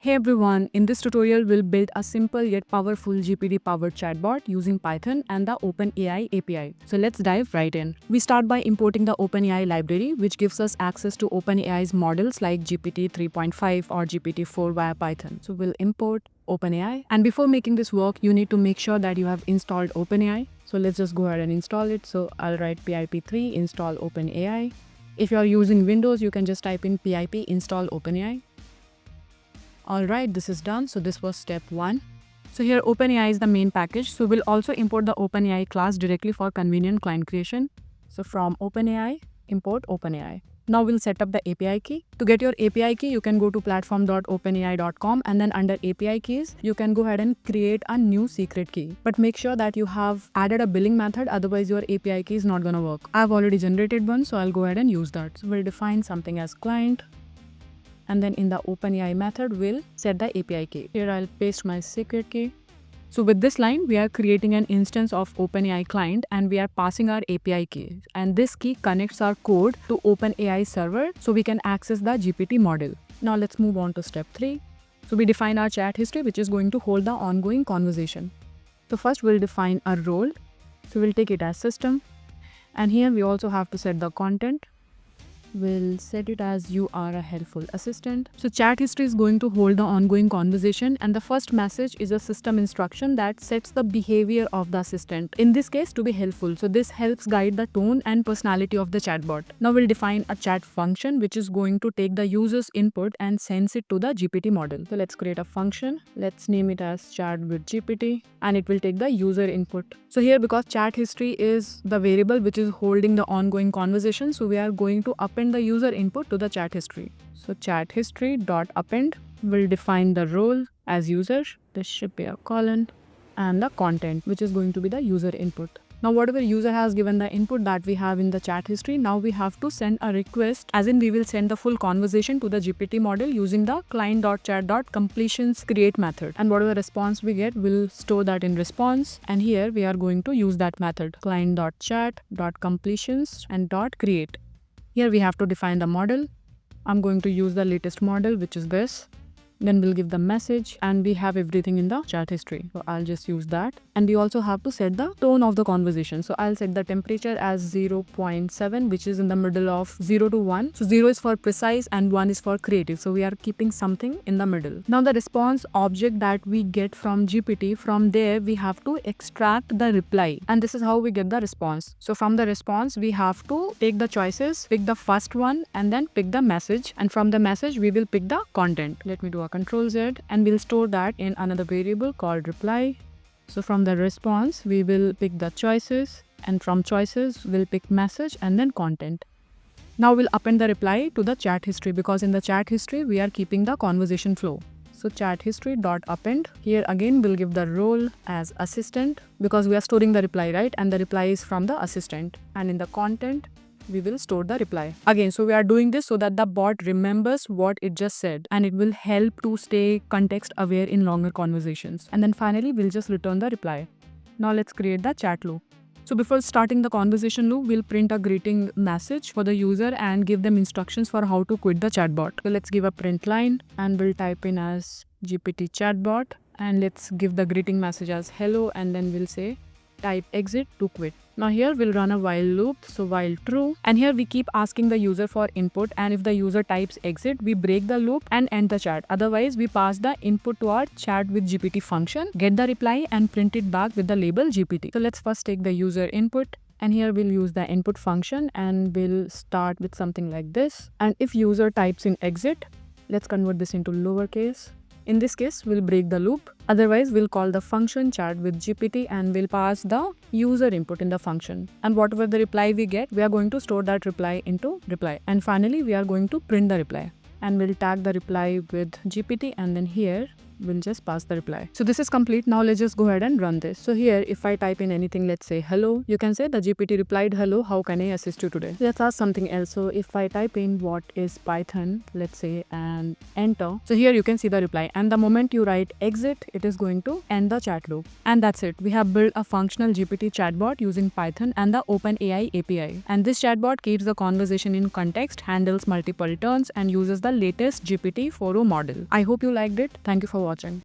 Hey everyone, in this tutorial we'll build a simple yet powerful GPT-powered chatbot using Python and the OpenAI API. So let's dive right in. We start by importing the OpenAI library, which gives us access to OpenAI's models like GPT 3.5 or GPT-4 via Python. So we'll import OpenAI. And before making this work, you need to make sure that you have installed OpenAI. So let's just go ahead and install it. So I'll write pip3 install OpenAI. If you're using Windows, you can just type in pip install OpenAI. Alright, this is done. So this was step 1. So here OpenAI is the main package. So we'll also import the OpenAI class directly for convenient client creation. So from OpenAI, import OpenAI. Now we'll set up the API key. To get your API key, you can go to platform.openai.com and then under API keys, you can go ahead and create a new secret key. But make sure that you have added a billing method, otherwise your API key is not gonna work. I've already generated one, so I'll go ahead and use that. So we'll define something as client. And then in the OpenAI method, we'll set the API key. Here I'll paste my secret key. So with this line, we are creating an instance of OpenAI client and we are passing our API key. And this key connects our code to OpenAI server so we can access the GPT model. Now let's move on to step 3. So we define our chat history, which is going to hold the ongoing conversation. So first we'll define a role. So we'll take it as system. And here we also have to set the content. We'll set it as you are a helpful assistant. So chat history is going to hold the ongoing conversation and the first message is a system instruction that sets the behavior of the assistant. In this case, to be helpful. So this helps guide the tone and personality of the chatbot. Now we'll define a chat function which is going to take the user's input and sends it to the GPT model. So let's create a function. Let's name it as chat with GPT and it will take the user input. So here, because chat history is the variable which is holding the ongoing conversation, so we are going to append the user input to the chat history. So chat history dot append will define the role as user. This should be a colon and the content which is going to be the user input. Now whatever user has given the input that we have in the chat history, now we have to send a request, as in we will send the full conversation to the GPT model using the client.chat.completions create method. And whatever response we get, we'll store that in response. And here we are going to use that method client.chat.completions and .create. Here we have to define the model. I'm going to use the latest model, which is this. Then we'll give the message and we have everything in the chat history. So I'll just use that. And we also have to set the tone of the conversation. So I'll set the temperature as 0.7, which is in the middle of 0 to 1. So 0 is for precise and 1 is for creative. So we are keeping something in the middle. Now the response object that we get from GPT, from there we have to extract the reply. And this is how we get the response. So from the response, we have to take the choices, pick the first one and then pick the message. And from the message, we will pick the content. Let me do a Control Z and we'll store that in another variable called reply. So from the response, we will pick the choices and from choices, we'll pick message and then content. Now we'll append the reply to the chat history because in the chat history, we are keeping the conversation flow. So chat history dot append. Here again, we'll give the role as assistant because we are storing the reply, right? And the reply is from the assistant. And in the content, we will store the reply. Again, so we are doing this so that the bot remembers what it just said and it will help to stay context aware in longer conversations. And then finally, we'll just return the reply. Now let's create the chat loop. So before starting the conversation loop, we'll print a greeting message for the user and give them instructions for how to quit the chatbot. So let's give a print line and we'll type in as GPT chatbot and let's give the greeting message as hello and then we'll say type exit to quit. Now here we'll run a while loop, so while true, and here we keep asking the user for input and if the user types exit, we break the loop and end the chat. Otherwise, we pass the input to our chat with GPT function, get the reply and print it back with the label GPT. So let's first take the user input and here we'll use the input function and we'll start with something like this. And if user types in exit, let's convert this into lowercase. In this case, we'll break the loop. Otherwise, we'll call the function chat with GPT and we'll pass the user input in the function. And whatever the reply we get, we are going to store that reply into reply. And finally, we are going to print the reply. And we'll tag the reply with GPT and then here will just pass the reply. So this is complete. Now let's just go ahead and run this. So here, if I type in anything, let's say hello, you can say the GPT replied, hello, how can I assist you today? Let's ask something else. So if I type in what is Python, let's say, and enter. So here you can see the reply. And the moment you write exit, it is going to end the chat loop. And that's it. We have built a functional GPT chatbot using Python and the OpenAI API. And this chatbot keeps the conversation in context, handles multiple turns, and uses the latest GPT-4o model. I hope you liked it. Thank you for watching.